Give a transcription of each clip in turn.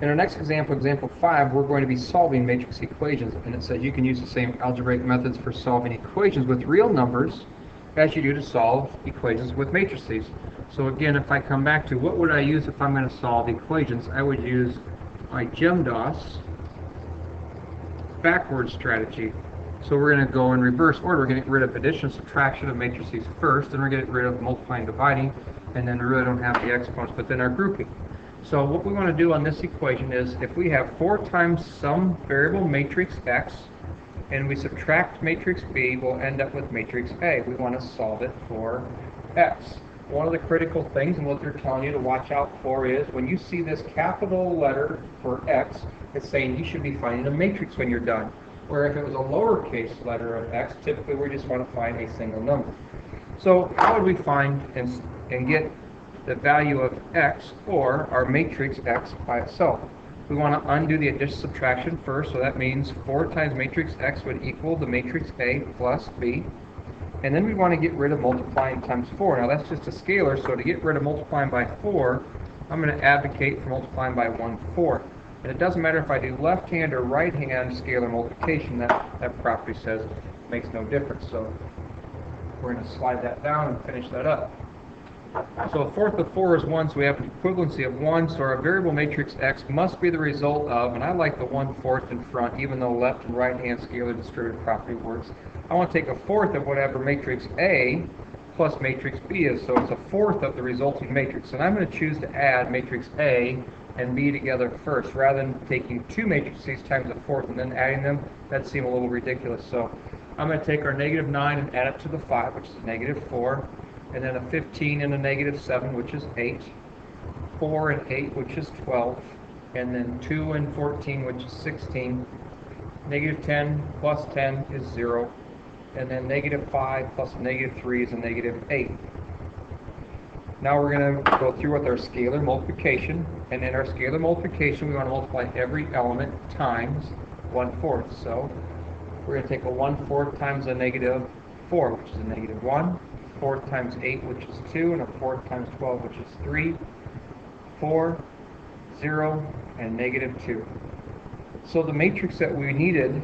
In our next example, example 5, we're going to be solving matrix equations, and it says you can use the same algebraic methods for solving equations with real numbers as you do to solve equations with matrices. So again, if I come back to what would I use if I'm going to solve equations, I would use my GEMDOS backward strategy. So we're going to go in reverse order. We're going to get rid of addition and subtraction of matrices first, then we're going to get rid of multiplying and dividing, and then we really don't have the exponents, but then our grouping. So what we want to do on this equation is if we have 4 times some variable matrix X and we subtract matrix B, we'll end up with matrix A. We want to solve it for X. One of the critical things and what they're telling you to watch out for is when you see this capital letter for X, it's saying you should be finding a matrix when you're done. Where if it was a lowercase letter of X, typically we just want to find a single number. So how would we find and get the value of X or our matrix X by itself? We want to undo the addition subtraction first, so that means 4 times matrix X would equal the matrix A plus B. And then we want to get rid of multiplying times 4. Now that's just a scalar, so to get rid of multiplying by 4, I'm going to advocate for multiplying by 1/4. And it doesn't matter if I do left-hand or right-hand scalar multiplication, that property says it makes no difference. So we're going to slide that down and finish that up. So 1/4 of 4 is 1, so we have an equivalency of 1, so our variable matrix X must be the result of, and I like the 1/4 in front, even though left and right-hand scalar distributive property works. I want to take 1/4 of whatever matrix A plus matrix B is, so it's 1/4 of the resulting matrix. And I'm going to choose to add matrix A and B together first, rather than taking 2 matrices times 1/4 and then adding them. That seems a little ridiculous. So I'm going to take our -9 and add it to the 5, which is -4. And then a 15 and a -7, which is 8, 4 and 8, which is 12, and then 2 and 14, which is 16, -10 plus 10 is 0, and then -5 plus -3 is a -8. Now we're going to go through with our scalar multiplication, and in our scalar multiplication we want to multiply every element times 1/4. So we're going to take a 1/4 times a -4, which is a -1, 4 times 8, which is 2, and a 4 times 12, which is 3, 4, 0, and -2. So the matrix that we needed,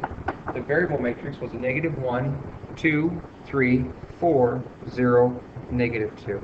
the variable matrix, was a -1, 2, 3, 4, 0, -2.